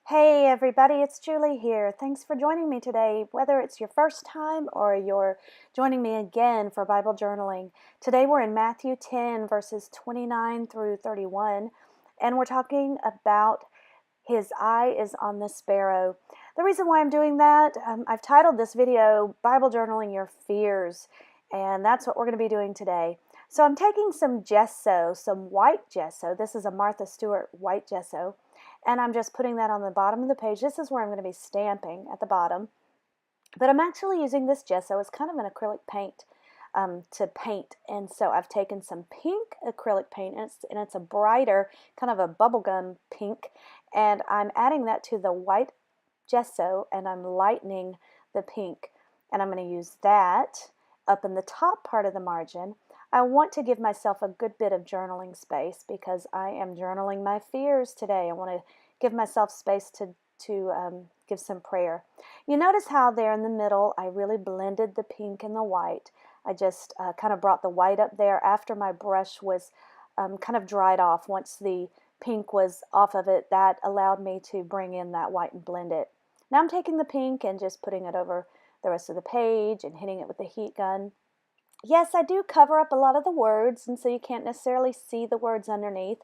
Hey everybody, it's Julie here. Thanks for joining me today, whether it's your first time or you're joining me again for Bible journaling. Today we're in Matthew 10, verses 29 through 31, and we're talking about His eye is on the sparrow. The reason why I'm doing that, I've titled this video, Bible Journaling Your Fears, and that's what we're going to be doing today. So I'm taking some gesso, some white gesso. This is a Martha Stewart white gesso. And I'm just putting that on the bottom of the page. This is where I'm going to be stamping at the bottom. But I'm actually using this gesso as kind of an acrylic paint to paint. And so I've taken some pink acrylic paint, and it's a brighter, kind of a bubblegum pink. And I'm adding that to the white gesso, and I'm lightening the pink. And I'm going to use that up in the top part of the margin. I want to give myself a good bit of journaling space because I am journaling my fears today. I want to give myself space to give some prayer. You notice how there in the middle I really blended the pink and the white. I just kind of brought the white up there after my brush was kind of dried off. Once the pink was off of it, that allowed me to bring in that white and blend it. Now I'm taking the pink and just putting it over the rest of the page and hitting it with the heat gun. Yes, I do cover up a lot of the words, and so you can't necessarily see the words underneath,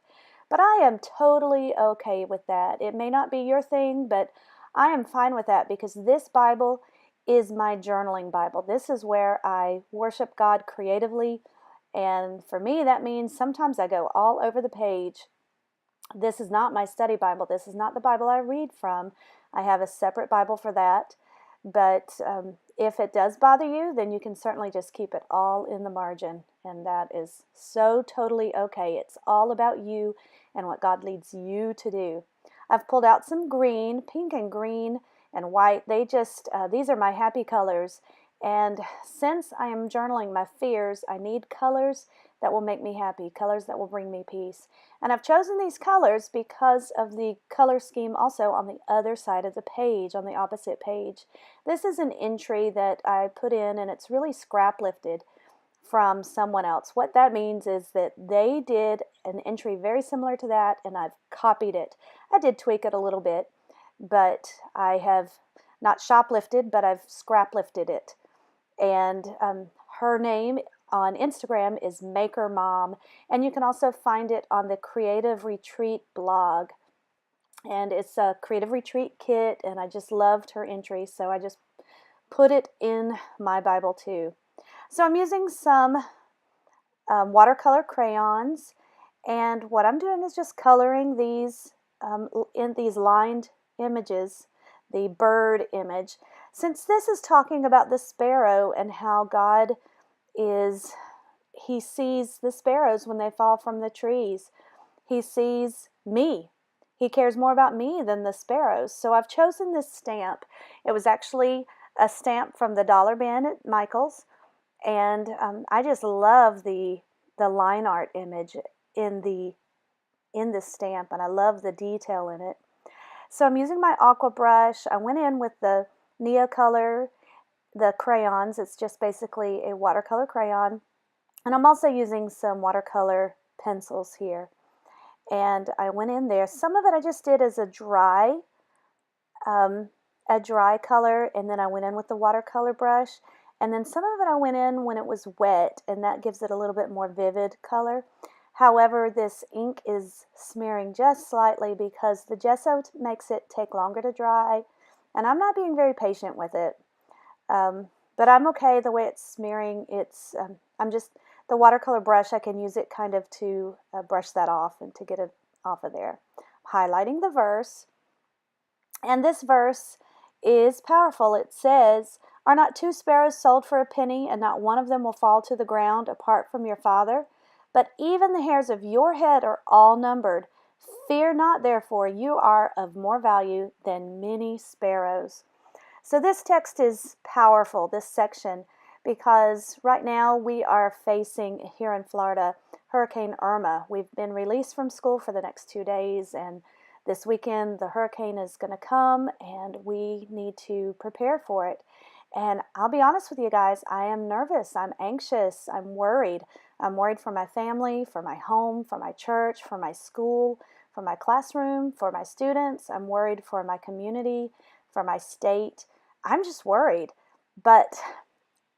but I am totally okay with that. It may not be your thing, but I am fine with that because this Bible is my journaling Bible. This is where I worship God creatively, and for me that means sometimes I go all over the page. This is not my study Bible. This is not the Bible I read from. I have a separate Bible for that. But if it does bother you, then you can certainly just keep it all in the margin. And that is so totally okay. It's all about you and what God leads you to do. I've pulled out some green, pink and green and white. These are my happy colors. And since I am journaling my fears, I need colors that will make me happy, colors that will bring me peace. And I've chosen these colors because of the color scheme also on the other side of the page, on the opposite page. This is an entry that I put in, and it's really scrap lifted from someone else. What that means is that they did an entry very similar to that, and I've copied it. I did tweak it a little bit, but I have not shoplifted, but I've scrap lifted it. And her name on Instagram is Maker Mom, and you can also find it on the Creative Retreat blog. And it's a Creative Retreat kit, and I just loved her entry, so I just put it in my Bible too. So I'm using some watercolor crayons, and what I'm doing is just coloring these in these lined images, the bird image. Since this is talking about the sparrow and how God He sees the sparrows when they fall from the trees. He sees me. He cares more about me than the sparrows. So I've chosen this stamp. It was actually a stamp from the dollar bin at Michael's, and I just love the line art image in the stamp, and I love the detail in it. So I'm using my aqua brush. I went in with the Neocolor, the crayons. It's just basically a watercolor crayon. And I'm also using some watercolor pencils here. And I went in there. Some of it I just did as a dry color, and then I went in with the watercolor brush. And then some of it I went in when it was wet, and that gives it a little bit more vivid color. However, this ink is smearing just slightly because the gesso makes it take longer to dry, and I'm not being very patient with it. But I'm okay the way it's smearing. The watercolor brush, I can use it kind of to brush that off and to get it off of there. I'm highlighting the verse, and this verse is powerful. It says, "Are not two sparrows sold for a penny, and not one of them will fall to the ground apart from your Father? But even the hairs of your head are all numbered. Fear not, therefore, you are of more value than many sparrows." So this text is powerful, this section, because right now we are facing here in Florida Hurricane Irma. We've been released from school for the next 2 days, and this weekend the hurricane is going to come, and we need to prepare for it. And I'll be honest with you guys, I am nervous, I'm anxious, I'm worried. I'm worried for my family, for my home, for my church, for my school, for my classroom, for my students. I'm worried for my community, for my state. I'm just worried. But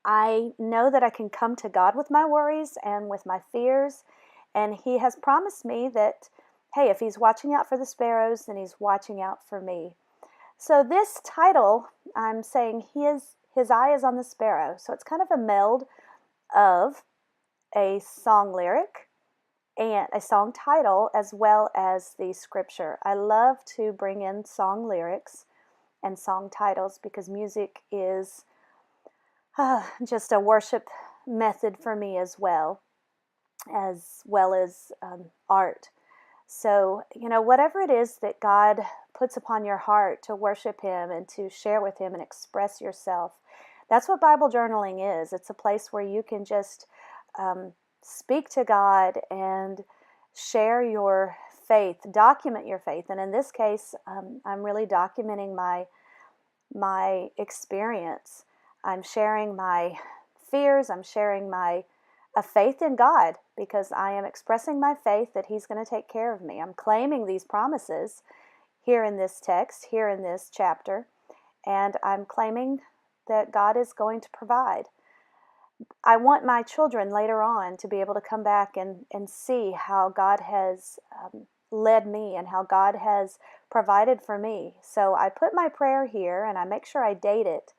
I know that I can come to God with my worries and with my fears. And He has promised me that, hey, if He's watching out for the sparrows, then He's watching out for me. So this title, I'm saying His eye is on the sparrow. So it's kind of a meld of a song lyric and a song title as well as the scripture. I love to bring in song lyrics and song titles because music is just a worship method for me as well as art. So, whatever it is that God puts upon your heart to worship Him and to share with Him and express yourself, that's what Bible journaling is. It's a place where you can just speak to God and share your faith, document your faith. And in this case, I'm really documenting my experience. I'm sharing my fears. I'm sharing my faith in God because I am expressing my faith that He's going to take care of me. I'm claiming these promises here in this text, here in this chapter, and I'm claiming that God is going to provide. I want my children later on to be able to come back and see how God has led me and how God has provided for me. So I put my prayer here and I make sure I date it.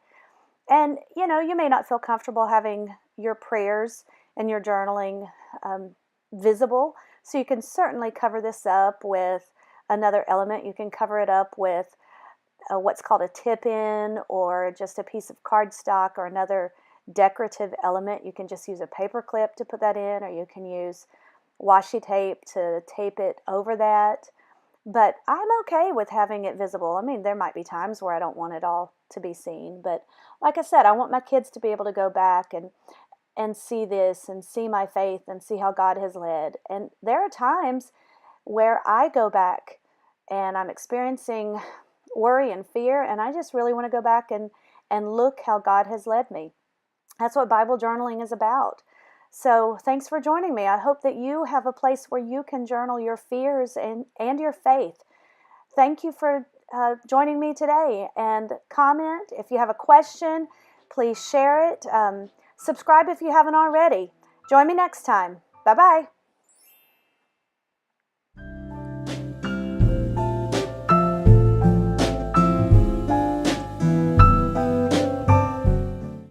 And, you may not feel comfortable having your prayers and your journaling visible. So you can certainly cover this up with another element. You can cover it up with what's called a tip-in or just a piece of cardstock or another decorative element. You can just use a paper clip to put that in, or you can use washi tape to tape it over that. But I'm okay with having it visible. I mean, there might be times where I don't want it all to be seen. But like I said, I want my kids to be able to go back and see this and see my faith and see how God has led. And there are times where I go back and I'm experiencing worry and fear, and I just really want to go back and look how God has led me. That's what Bible journaling is about. So thanks for joining me. I hope that you have a place where you can journal your fears and your faith. Thank you for joining me today. And comment if you have a question. Please share it. Subscribe if you haven't already. Join me next time. Bye-bye.